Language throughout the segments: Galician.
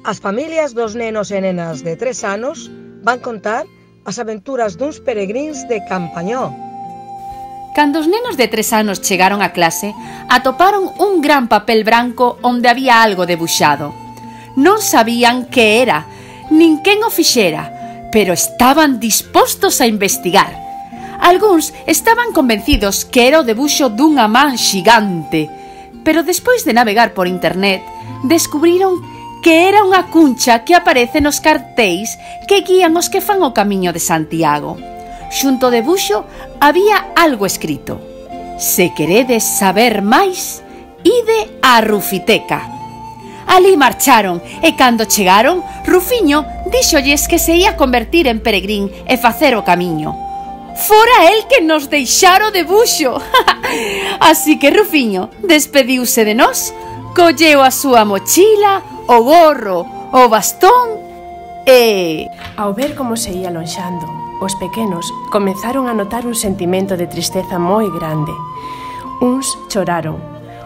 As familias dos nenos e nenas de 3 anos van contar as aventuras duns peregrins de Campañó. Cando os nenos de 3 anos chegaron á clase, atoparon un gran papel branco onde había algo debuxado. Non sabían que era, nin quen o fixera, pero estaban dispostos a investigar. Algúns estaban convencidos que era o debuxo dunha man xigante, pero despois de navegar por internet, descubriron que era unha cuncha que aparece nos cartéis que guían os que fan o camiño de Santiago. Xunto ao debuxo había algo escrito: se queredes saber máis, ide á Rufiteca. Alí marcharon e cando chegaron, Rufiño díxolles que se ia convertir en peregrín e facer o camiño. Fora el que nos deixara o debuxo. Así que Rufiño despediuse de nós, colleu a súa mochila, o gorro, o bastón e... Ao ver como se ia lonxando, os pequenos comezaron a notar un sentimento de tristeza moi grande. Uns choraron,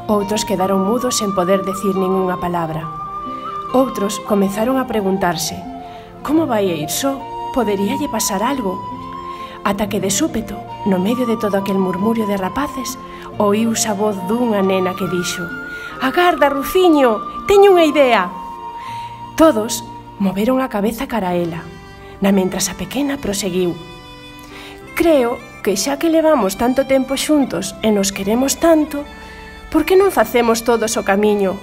outros quedaron mudos sen poder decir ningunha palabra. Outros comezaron a preguntarse: como vai a ir só? Poderíalle pasar algo? Ata que de súpeto, no medio de todo aquel murmurio de rapaces, oíuse a voz dunha nena que dixo: agarda, Rufiño, teño unha idea. Todos moveron a cabeza cara a ela, mentras a pequena proseguiu: creo que xa que levamos tanto tempo xuntos e nos queremos tanto, por que non facemos todos o camiño?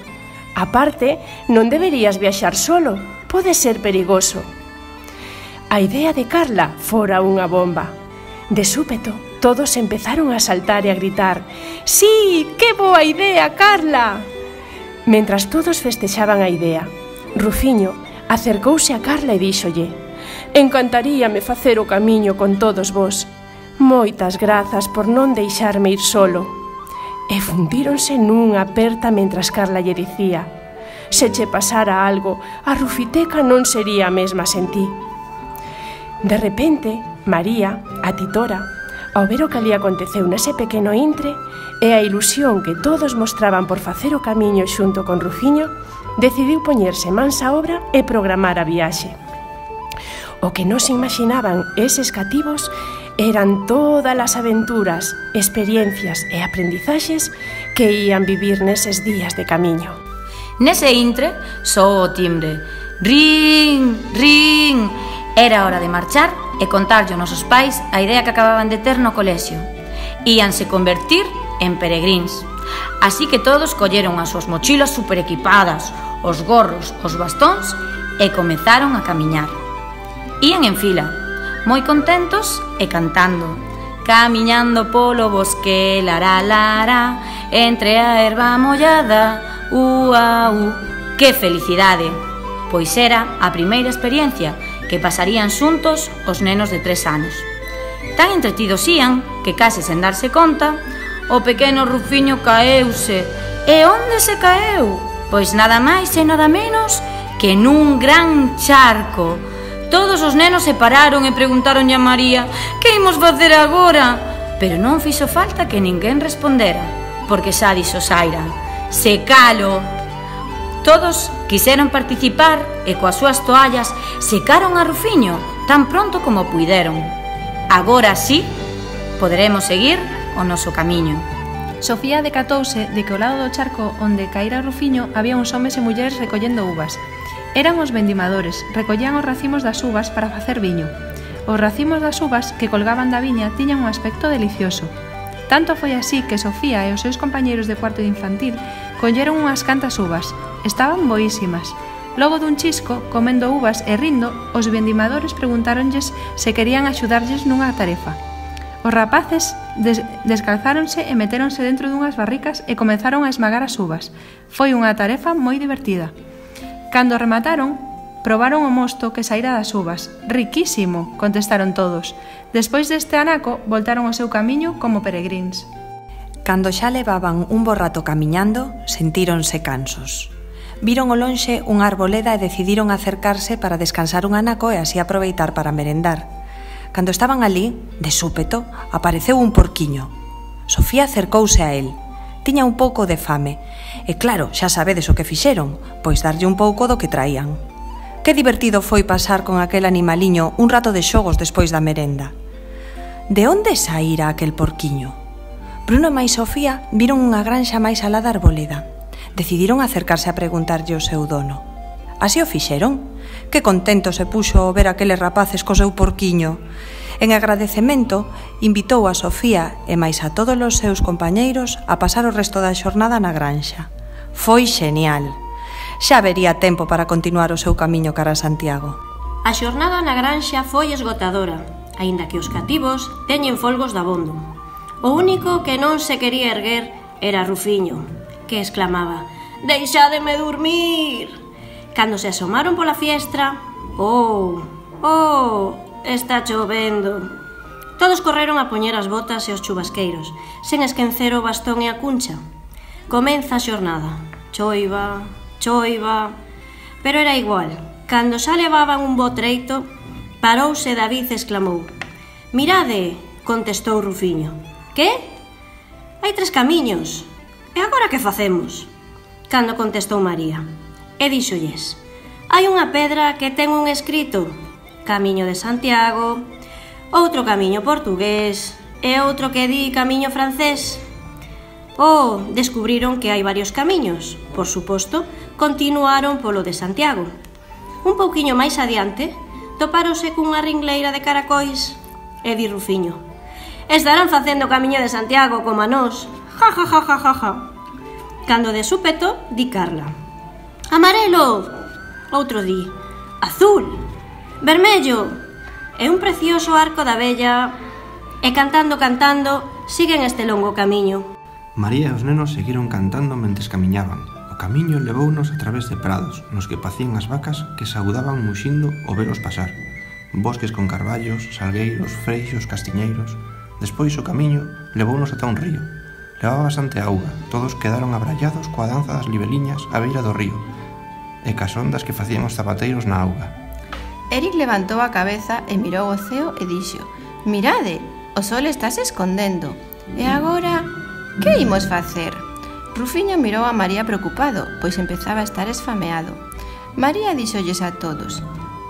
A parte, non deberías viaxar solo, pode ser perigoso. A idea de Carla fora unha bomba. De súpeto, todos empezaron a saltar e a gritar: «Sí, que boa idea, Carla!» Mentras todos festexaban a idea, Rufiño acercouse a Carla e díxolle: «Encantaríame facer o camiño con todos vos. Moitas grazas por non deixarme ir solo». E fundíronse nunha aperta mentras Carla lle dicía: «Se che pasara algo, a Rufiteca non sería a mesma sen ti». De repente, María, a titora, ao ver o que ali aconteceu nese pequeno intre e a ilusión que todos mostraban por facer o camiño xunto con Rufiño, decidiu poñerse mans á obra e programar a viaxe. O que non se imaginaban eses cativos eran todas as aventuras, experiencias e aprendizaxes que ían vivir neses días de camiño. Nese intre, soou o timbre. Ring, ring. Era hora de marchar e contarlle aos nosos pais a idea que acababan de ter no colexio. Íanse convertir en peregrins. Así que todos colleron as súas mochilas super equipadas, os gorros, os bastóns e comezaron a camiñar. Ían en fila, moi contentos e cantando. Camiñando polo bosque, lara, lara, entre a herba mollada, ua, Que felicidade! Pois era a primeira experiencia que pasarían xuntos os nenos de 3 anos. Tan entretidos ían que case sen darse conta, o pequeno Rufiño caeuse. E onde se caeu? Pois nada máis e nada menos que nun gran charco. Todos os nenos se pararon e preguntaronlle a María: «Que imos facer agora?» Pero non fixo falta que ninguén respondera, porque xa dixo Saira: «Secalo!» Todos quixeron participar e coas súas toallas secaron a Rufiño tan pronto como puideron. Agora sí, poderemos seguir o noso camiño. Sofía decatouse de que ao lado do charco onde caíra Rufiño había uns homes e mulleres recollendo uvas. Eran os vendimadores, recollían os racimos das uvas para facer viño. Os racimos das uvas que colgaban da viña tiñan un aspecto delicioso. Tanto foi así que Sofía e os seus compañeiros de cuarto de infantil colleron unhas cantas uvas. Estaban boísimas. Logo dun chisco, comendo uvas e rindo, os vendimadores preguntáronlles se querían axudarlles nunha tarefa. Os rapaces descalzáronse e metéronse dentro dunhas barricas e comenzaron a esmagar as uvas. Foi unha tarefa moi divertida. Cando remataron, probaron o mosto que saíra das uvas. «Riquísimo!», contestaron todos. Despois deste anaco, voltaron ao seu camiño como peregrins. Cando xa levaban un bo rato camiñando, sentíronse cansos. Viron ao lonxe unha arboleda e decidiron acercarse para descansar un anaco e así aproveitar para merendar. Cando estaban alí, de súpeto, apareceu un porquiño. Sofía acercouse a él. tiña un pouco de fame. E claro, xa sabedes o que fixeron, pois darlle un pouco do que traían. Que divertido foi pasar con aquel animaliño un rato de xogos despois da merenda. De onde saíra aquel porquiño? Bruno e máis Sofía viron unha granxa máis alá da arboleda. Decidiron acercarse a preguntarlle ao seu dono. Así o fixeron. Que contento se puxo ao ver aqueles rapaces co seu porquiño. En agradecemento, invitou a Sofía e máis a todos os seus compañeiros a pasar o resto da xornada na granxa. Foi xenial. Xa vería tempo para continuar o seu camiño cara a Santiago. A xornada na granxa foi esgotadora, aínda que os cativos teñen folgos dabondo. O único que non se quería erguer era Rufiño, que exclamaba: «Deixádeme dormir!» Cando se asomaron pola fiestra, «Oh, está chovendo!» Todos correron a poñer as botas e os chubasqueiros, sen esquecer o bastón e a cuncha. Comeza a xornada. Choiva, pero era igual. Cando xa levaban un bo treito, parouse David e exclamou: «Mirade!» contestou Rufiño. «Que? Hai 3 camiños. E agora que facemos?» Cando contestou María. E díxolles: «Hai unha pedra que ten un escrito: Camiño de Santiago, outro camiño portugués e outro que di camiño francés». Descubriron que hai varios camiños. Por suposto, continuaron polo de Santiago. Un pouquiño máis adiante, topáronse cunha ringleira de caracois e di Rufiño: «Estarán facendo o camiño de Santiago como a nós. Ja, ja, ja, ja, ja, ja». Cando de súpeto, di Carla: «Amarelo!» Outro di: «Azul!» «Vermello!» E un precioso arco da vella. E cantando, siguen este longo camiño. María e os nenos seguiron cantando mentres camiñaban. O camiño levounos a través de prados, nos que pacían as vacas que saudaban muxindo ao velos pasar. Bosques con carballos, salgueiros, freixos, castiñeiros. Despois o camiño levounos ata un río. Levaba bastante auga, todos quedaron abrallados coa danza das libeliñas á beira do río e cas ondas que facían os zapateiros na auga. Eric levantou a cabeza e mirou o ceo e dixo: «Mirade, o sol está se escondendo. E agora, que imos facer?» Rufiño mirou a María preocupado, pois empezaba a estar esfameado. María díxolles a todos: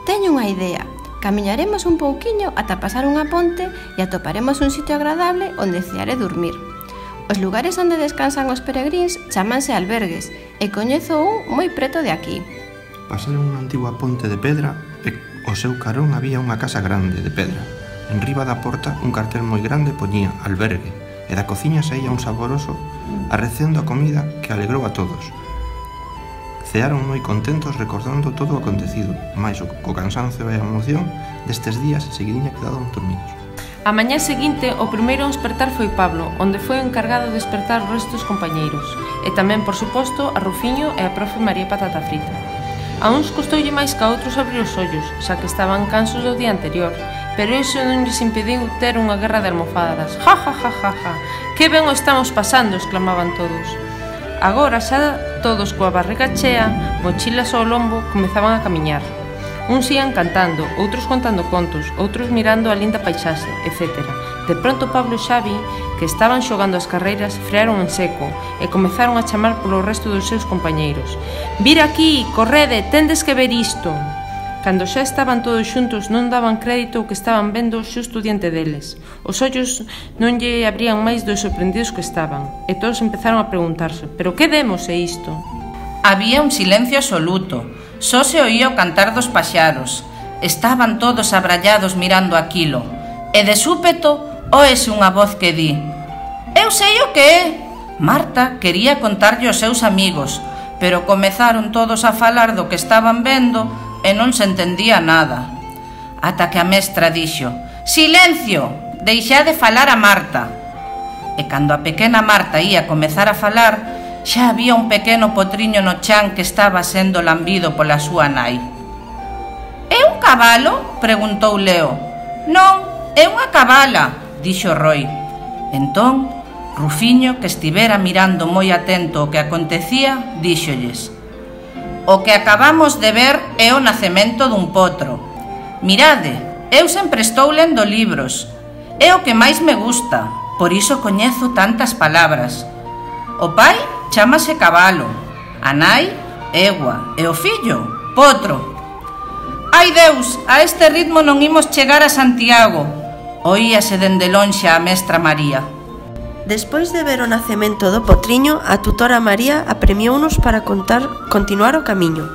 «Teño unha idea. Camiñaremos un pouquiño ata pasar unha ponte e atoparemos un sitio agradable onde cear e dormir. Os lugares onde descansan os peregríns chámanse albergues e coñezo un moi preto de aquí». Pasaron unha antigua ponte de pedra e ao seu carón había unha casa grande de pedra. Enriba da porta un cartel moi grande poñía albergue e da cociña saía un saboroso arrecendo a comida que alegrou a todos. Cearon moi contentos recordando todo o acontecido, mais co cansancio e a emoción destes días seguidiña quedaron dormidos. A mañá seguinte, o primeiro a despertar foi Pablo, onde foi o encargado de despertar os restos compañeiros, e tamén, por suposto, a Rufiño e a profe María Patata Frita. A uns custoulle máis que a outros abrir os ollos, xa que estaban cansos do día anterior, pero iso non lles impediu ter unha guerra de almofadas. «Ja, ja, ja, ja, ja! Que ben o estamos pasando!» exclamaban todos. Agora xa todos coa barriga chea, mochilas ao lombo, comezaban a camiñar. Uns ían cantando, outros contando contos, outros mirando a linda paisaxe, etc. De pronto Pablo e Xavi, que estaban xogando as carreiras, frearon en seco e comezaron a chamar polo resto dos seus compañeiros. «Vira aquí, correde, tendes que ver isto!» Cando xa estaban todos xuntos non daban crédito ao que estaban vendo xusto diante deles. Os ollos non lle abrían máis dos sorprendidos que estaban, e todos empezaron a preguntarse: «Pero que demos é isto?» Había un silencio absoluto, só se oía o cantar dos paxaros. Estaban todos abrallados mirando aquilo, e de súpeto óese unha voz que di: «Eu sei o que é!» Marta quería contarlle aos seus amigos, pero comezaron todos a falar do que estaban vendo e non se entendía nada. Ata que a mestra dixo: «Silencio! Deixade falar a Marta!» E cando a pequena Marta ia comezar a falar, xa había un pequeno potriño no chan que estaba sendo lambido pola súa nai. «É un cabalo?» preguntou Leo. «Non, é unha cabala», dixo Roi. Entón, Rufiño, que estivera mirando moi atento o que acontecía, díxolles: «O que acabamos de ver é o nacemento dun potro. Mirade, eu sempre estou lendo libros. É o que máis me gusta, por iso coñezo tantas palabras. O pai chámase Cabalo, a nai Egua e o fillo Potro. Ai Deus, a este ritmo non imos chegar a Santiago, oíase dende lonxe a mestra María. Despois de ver o nacemento do potriño, a tutora María apremiounos para continuar o camiño.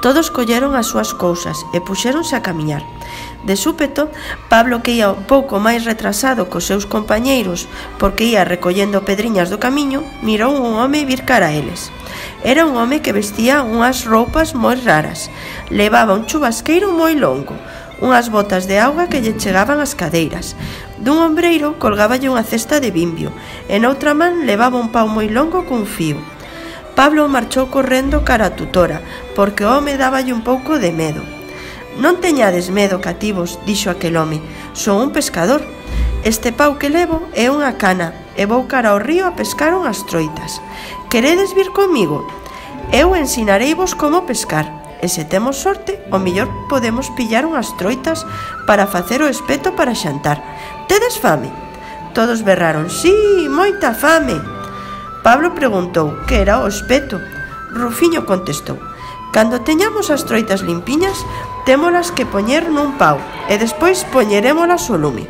Todos colleron as súas cousas e puxéronse a camiñar. De súpeto, Pablo, que ia un pouco máis retrasado cos seus compañeiros porque ia recollendo pedriñas do camiño, mirou un home vir cara a eles. Era un home que vestía unhas roupas moi raras. Levaba un chubasqueiro moi longo, unhas botas de auga que lle chegaban ás cadeiras. Dun ombreiro colgáballe unha cesta de bimbio e noutra man levaba un pau moi longo cun fío. Pablo marchou correndo cara a tutora, porque o home dáballe un pouco de medo. Non teñades medo, cativos, dixo aquel home, son un pescador. Este pau que levo é unha cana e vou cara ao río a pescar unhas troitas. Queredes vir comigo? Eu ensinareivos como pescar, e se temos sorte, o mellor podemos pillar unhas troitas para facer o espeto para xantar. Tedes fame? Todos berraron, sí, moita fame. Pablo preguntou que era o espeto. Rufiño contestou, cando teñamos as troitas limpiñas, témolas que poñer nun pau e despois poñerémolas ao lume.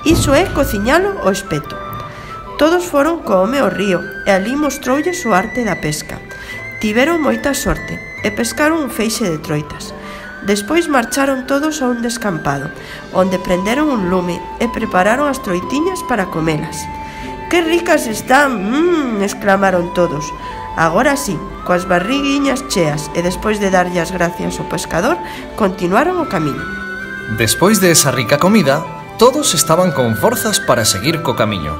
Iso é cociñalo o espeto. Todos foron co home ao río e ali mostroulle a súa arte da pesca. Tiveron moita sorte e pescaron un feixe de troitas. Despois marcharon todos a un descampado, onde prenderon un lume e prepararon as troitiñas para comelas. «Que ricas están!», exclamaron todos. Agora sí, coas barriguiñas cheas e despois de darlle as gracias ao pescador, continuaron o camiño. Despois de esa rica comida, todos estaban con forzas para seguir co camiño.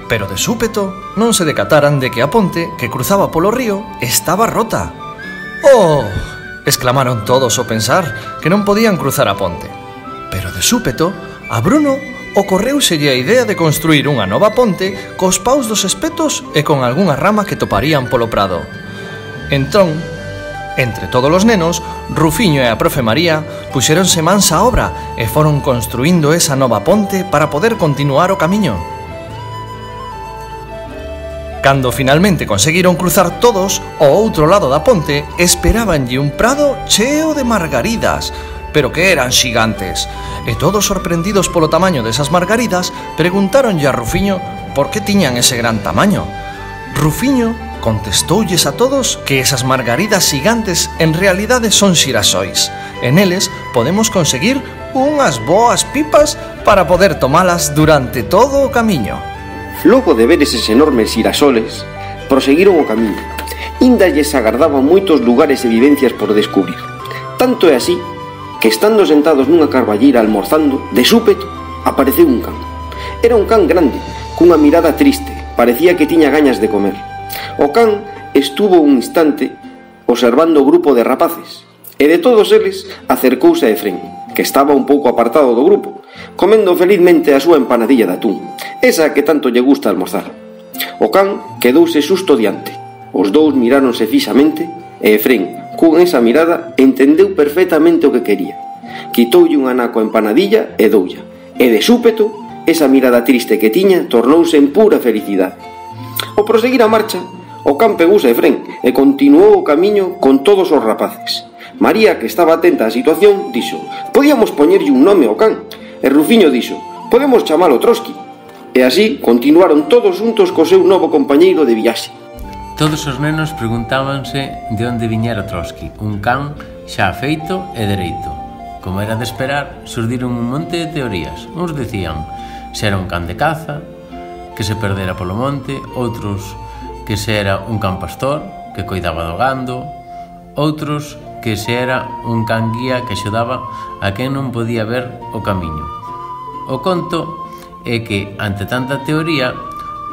Pero de súpeto non se decataran de que a ponte que cruzaba polo río estaba rota. «Oh!», exclamaron todos ao pensar que non podían cruzar a ponte. Pero de súpeto, a Bruno ocorreuselle a idea de construir unha nova ponte cos paus dos espetos e con algunha rama que toparían polo prado. Entón, entre todos os nenos, Rufiño e a profe María puxéronse mans á obra e foron construindo esa nova ponte para poder continuar o camiño. Cando finalmente conseguiron cruzar todos, ao outro lado da ponte esperábanlle un prado cheo de margaridas, pero que eran xigantes, e todos sorprendidos polo tamaño desas margaridas preguntáronlle a Rufiño por que tiñan ese gran tamaño. Rufiño contestoulles a todos que esas margaridas xigantes en realidade son xirasois, e neles podemos conseguir unhas boas pipas para poder tomalas durante todo o camiño. Logo de ver eses enormes xirasoles, proseguiron o camiño. Inda lles agardaban moitos lugares e vivencias por descubrir. Tanto é así que, estando sentados nunha carballeira almorzando, de súpeto apareceu un can. Era un can grande, cunha mirada triste, parecía que tiña gañas de comer. O can estuvo un instante observando o grupo de rapaces, e de todos eles acercouse a Efrén, que estaba un pouco apartado do grupo, comendo felizmente a súa empanadilla de atún, esa que tanto lle gusta almorzar. O can quedouse xusto diante. Os dous miráronse fixamente e Efrén, con esa mirada, entendeu perfectamente o que quería. Quitoulle un anaco a empanadilla e doulla, e de súpeto, esa mirada triste que tiña tornouse en pura felicidade. Ao proseguir a marcha, o can pegouse a Efrén e continuou o camiño con todos os rapaces. María, que estaba atenta á situación, dixo: «Podíamos poñerlle un nome ao can». E Rufiño dixo: «Podemos chamalo Trotsky». E así continuaron todos juntos co seu novo compañeiro de viaxe. Todos os nenos preguntábanse de onde viñera Trotsky, un can xa feito e dereito. Como era de esperar, surdiron un monte de teorías. Uns decían se era un can de caza, que se perdera polo monte, outros que se era un can pastor, que coidaba do gando, outros que se era un can guía que axudaba a quen non podía ver o camiño. O conto é que, ante tanta teoría,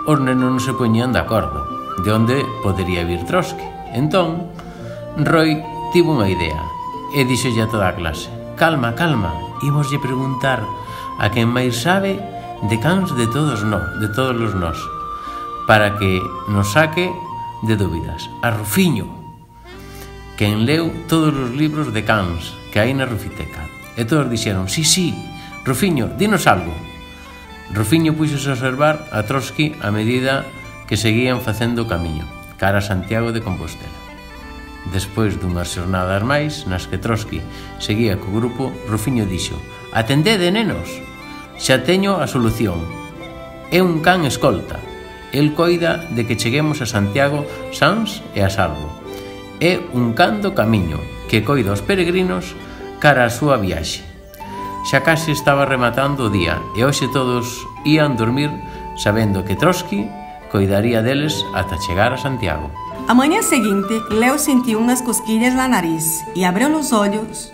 os nenos non se poñían de acordo de onde podería vir Trotsky. Entón, Roy tivo unha idea e dixolle a toda a clase: «Calma, calma, ímoslle preguntar a quen máis sabe de cans de todos os nós, para que nos saque de dúbidas. A Rufiño, quen leu todos os libros de cans que hai na Rufiteca». E todos dixeron: sí, Rufiño, dinos algo. Rufiño puxose a observar a Trotsky a medida que que seguían facendo o camiño cara a Santiago de Compostela. Despois dunhas xornadas máis, nas que Trotsky seguía co grupo, Rufiño dixo: «Atendede, nenos! Xa teño a solución. É un can escolta. El coida de que cheguemos a Santiago sans e a salvo. É un can do camiño que coida os peregrinos cara a súa viaxe». Xa case estaba rematando o día e hoxe todos ían dormir sabendo que Trotsky coidaría deles ata chegar a Santiago. A manhã seguinte, Leo sentiu umas cosquilhas na nariz e abriu os olhos.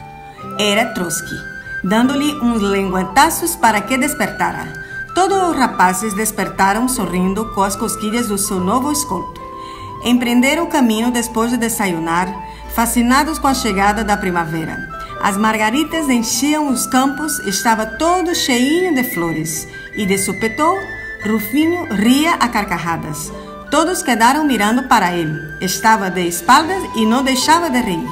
Era Trotsky, dando-lhe uns linguetaços para que despertara. Todos os rapazes despertaram sorrindo com as cosquilhas do seu novo escolto. Empreenderam o caminho depois de desayunar, fascinados com a chegada da primavera. As margaritas enchiam os campos, estava todo cheinho de flores. E de súpeto, Rufinho ria a carcajadas. Todos quedaram mirando para ele. Estava de espaldas e não deixava de rir.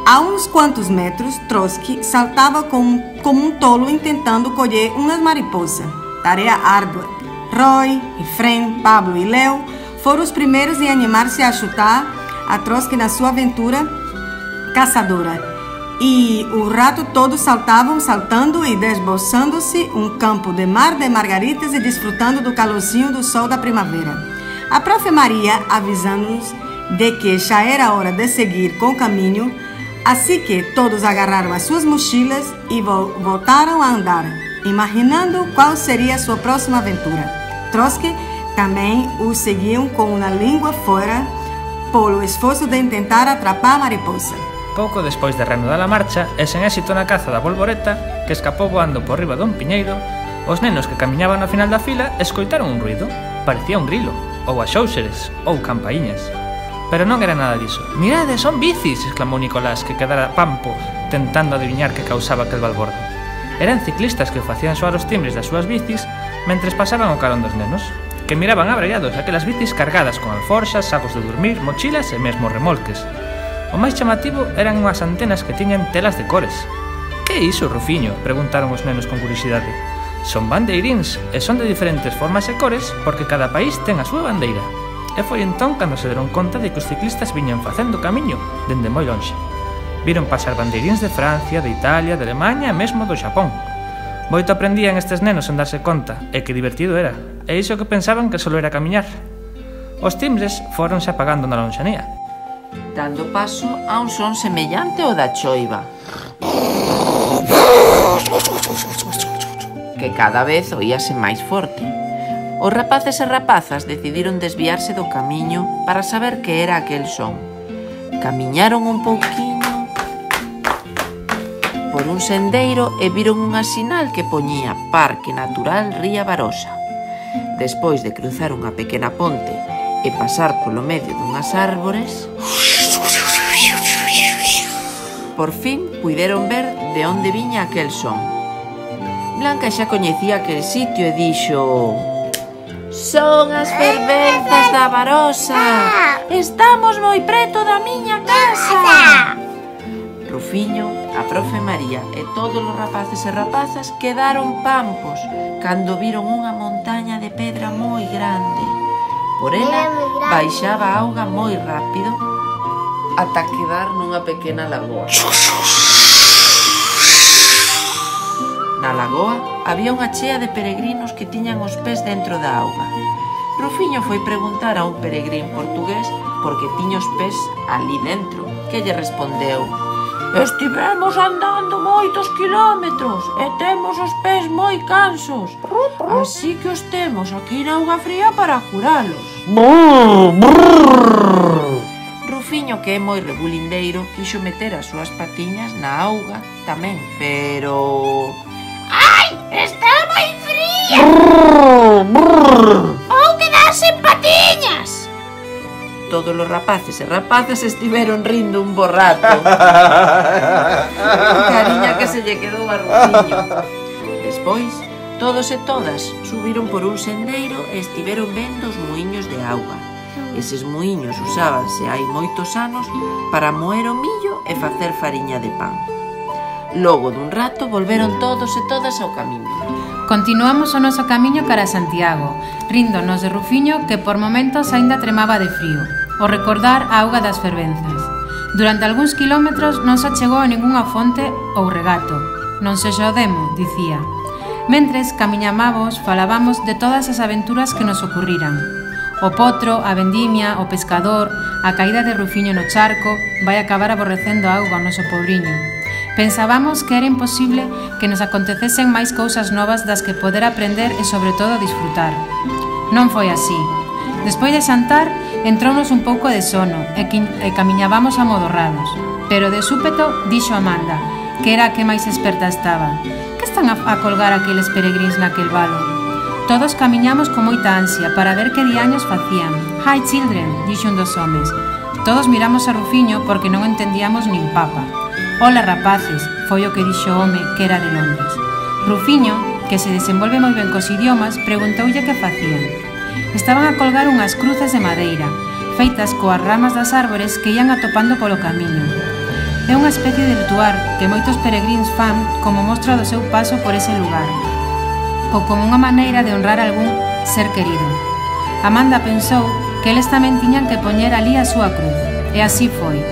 A uns quantos metros, Trotsky saltava como um tolo tentando colher umas mariposas. Tarefa árdua. Roy, Efrem, Pablo e Leo foram os primeiros em animar-se a chutar a Trotsky na sua aventura caçadora. E o rato todos saltavam, saltando e desboçando-se um campo de mar de margaritas e desfrutando do calorzinho do sol da primavera. A prof. Maria avisando-nos de que já era hora de seguir com o caminho, assim que todos agarraram as suas mochilas e voltaram a andar, imaginando qual seria a sua próxima aventura. Trotsky também os seguiam com uma língua fora, polo esforço de tentar atrapar a mariposa. Pouco despois de reanudar a marcha e sen éxito na caza da bolboreta, que escapou voando por riba dun piñeiro, os nenos que camiñaban ao final da fila escoitaron un ruido. Parecía un grilo, ou axóuxeres, ou campaíñas. Pero non era nada diso. «Mirade, son bicis!» exclamou Nicolás, que quedara pampo tentando adiviñar que causaba aquel balbordo. Eran ciclistas que facían soar os timbres das súas bicis mentres pasaban o carón dos nenos, que miraban abrallados aquelas bicis cargadas con alforxas, sacos de dormir, mochilas e mesmo remolques. O máis chamativo eran unhas antenas que tiñan telas de cores. «Que é iso, Rufiño?», preguntaron os nenos con curiosidade. «Son bandeiríns e son de diferentes formas e cores porque cada país ten a súa bandeira». E foi entón cando se deron conta de que os ciclistas viñan facendo camiño dende moi lonxe. Viron pasar bandeiríns de Francia, de Italia, de Alemanha e mesmo do Xapón. Moito aprendían estes nenos en darse conta, e que divertido era. E iso que pensaban que só era camiñar. Os timbres fóronse apagando na lonxanía, dando paso a un son semellante ao da choiva, que cada vez oíase máis forte. Os rapaces e rapazas decidiron desviarse do camiño para saber que era aquel son. Camiñaron un pouquiño por un sendeiro e viron unha sinal que poñía Parque Natural Ría Barosa. Despois de cruzar unha pequena ponte e pasar polo medio dunhas árbores, por fin puideron ver de onde viña aquel son. Blanca xa coñecía aquel sitio e dixo: «Son as fervenzas da Barosa! Estamos moi preto da miña casa!» Rufiño, a profe María e todos os rapaces e rapazas quedaron pampos cando viron unha montaña de pedra moi grande. Por ela baixaba a auga moi rápido ata quedar nunha pequena lagoa. Na lagoa había unha chea de peregrinos que tiñan os pés dentro da auga. Rufiño foi preguntar a un peregrín portugués por que tiña os pés ali dentro, que lle respondeu: «Estivemos andando moitos quilómetros e temos os pés moi cansos, así que os temos aquí na auga fría para curalos». Rufiño, que é moi rebulindeiro, quixo meter as súas patiñas na auga tamén, pero... «Ai, está moi fría! Ou quedarse en patiñas!» Todos os rapaces e rapazas estiveron rindo un bo rato. Cariña que se lle quedou a Rufiño. Despois, todos e todas subiron por un sendeiro e estiveron vendo os muiños de auga. Eses muiños usábanse hai moitos anos para moer o millo e facer fariña de pan. Logo dun rato volveron todos e todas ao camiño. Continuamos o noso camiño cara a Santiago, ríndonos de Rufiño que por momentos aínda tremaba de frío, ao recordar a auga das fervenzas. Durante algúns kilómetros non se achegou a ningunha fonte ou regato. Non se xodemo, dicía. Mentres camiñábamos, falábamos de todas as aventuras que nos ocurriran. O potro, a vendimia, o pescador, a caída de Rufiño no charco, vai acabar aborrecendo a auga ao noso pobriño. Pensábamos que era imposible que nos acontecesen máis cousas novas das que poder aprender e sobre todo disfrutar. Non foi así. Despois de xantar, entrounos un pouco de sono e camiñábamos amodorrados. Pero de súpeto dixo Amanda, que era a que máis experta estaba: que están a colgar aqueles peregrins naquel valo? Todos camiñamos con moita ansia para ver que diaños facían. Hi children, dixo un dos homes. Todos miramos a Rufiño porque non entendíamos nin papa. Ola rapaces, foi o que dixo o home que era de Londres. Rufiño, que se desenvolve moi ben cos idiomas, preguntoulle que facían. Estaban a colgar unhas cruces de madeira, feitas coas ramas das árbores que ían atopando polo camiño. É unha especie de ritual que moitos peregrins fan como mostra do seu paso por ese lugar, ou como unha maneira de honrar algún ser querido. Amanda pensou que eles tamén tiñan que poñer ali a súa cruz, e así foi.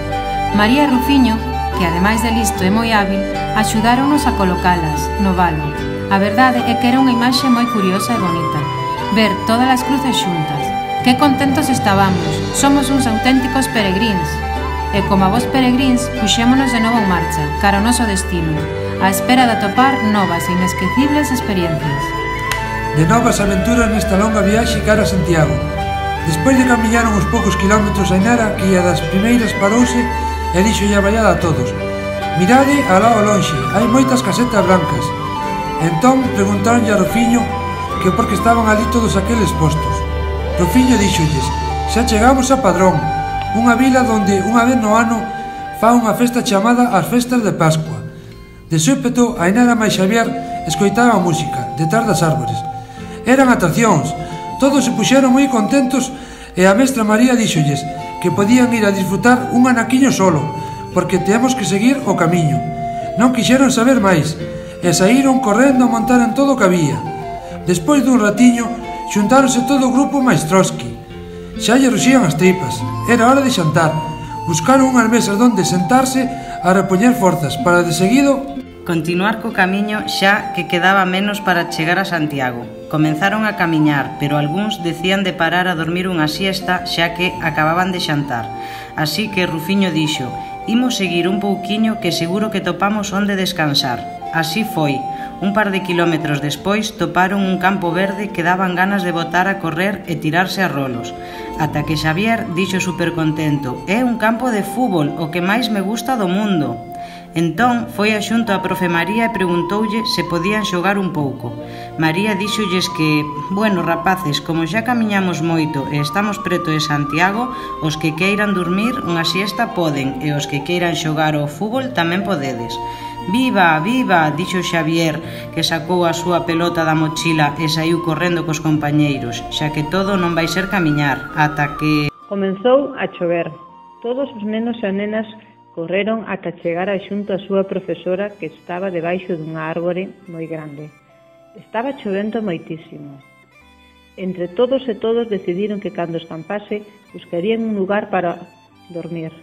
María e Rufiño, que ademais de listo e moi hábil, axudáronos a colocalas no valo. A verdade é que era unha imaxe moi curiosa e bonita, ver todas as cruces xuntas. Que contentos estábamos, somos uns auténticos peregrins. E como a vos peregrins, puxémonos de novo en marcha, cara ao noso destino, á espera de atopar novas e inesquecibles experiencias. De novas aventuras nesta longa viaxe cara a Santiago. Despois de camiñar uns poucos kilómetros, a Ainara, que ia das primeiras, parouse e dixolle a ballada a todos: mirade alá ao lonxe, hai moitas casetas blancas. Entón preguntaronlle a Rufiño que por que estaban ali todos aqueles postos. Rufiño díxolles: xa chegamos a Padrón, unha vila donde unha vez no ano fa unha festa chamada as Festas de Pascua. De súpeto, a Ainara máis Xavier escoitaba a música detrás das árbores. Eran atraccións, todos se puxeron moi contentos e a mestra María díxolles que podían ir a disfrutar un anaquiño solo, porque temos que seguir o camiño. Non quixeron saber máis, e saíron correndo a montar en todo o que había. Despois dun ratiño, xuntáronse todo o grupo máis Trotsky. Xa lle ruxían as tripas, era hora de xantar. Buscaron unhas mesas donde sentarse a repoñer forzas para de seguido continuar co camiño, xa que quedaba menos para chegar a Santiago. Comenzaron a camiñar, pero algúns decían de parar a dormir unha siesta xa que acababan de xantar. Así que Rufiño dixo: imos seguir un pouquiño que seguro que topamos onde descansar. Así foi. Un par de kilómetros despois toparon un campo verde que daban ganas de botar a correr e tirarse a rolos. Ata que Xavier dixo supercontento: é un campo de fútbol, o que máis me gusta do mundo. Entón foi a xunto a profe María e preguntoulle se podían xogar un pouco. María díxolles que, bueno, rapaces, como xa camiñamos moito e estamos preto de Santiago, os que queiran dormir unha siesta poden, e os que queiran xogar ao fútbol tamén podedes. Viva, viva, dixo Xavier, que sacou a súa pelota da mochila e saiu correndo cos compañeiros, xa que todo non vai ser camiñar, ata que... Comenzou a chover. Todos os nenos e nenas correron ata chegar a xunto a súa profesora, que estaba debaixo dunha árbore moi grande. Estaba chovendo moitísimo. Entre todos e todos decidiron que cando escampase buscarían un lugar para dormir,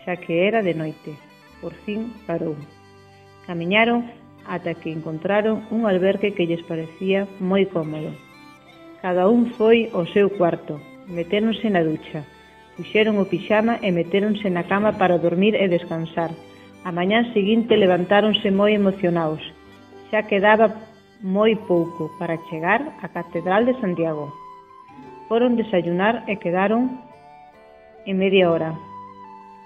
xa que era de noite. Por fin parou. Camiñaron ata que encontraron un albergue que lles parecía moi cómodo. Cada un foi ao seu cuarto, metéronse na ducha, puxeron o pixama e metéronse na cama para dormir e descansar. A mañá seguinte levantáronse moi emocionados. Xa quedaba moi pouco para chegar á Catedral de Santiago. Foron desayunar e quedaron en media hora,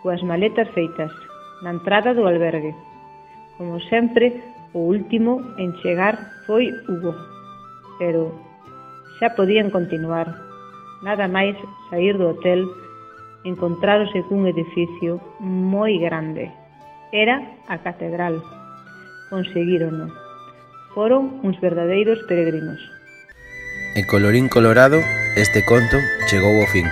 coas maletas feitas, na entrada do albergue. Como sempre, o último en chegar foi Hugo, pero xa podían continuar. Nada máis saír do hotel, encontráronse cun edificio moi grande. Era a catedral. Conseguírono. Foron uns verdadeiros peregrinos. E colorín colorado, este conto chegou ao fin.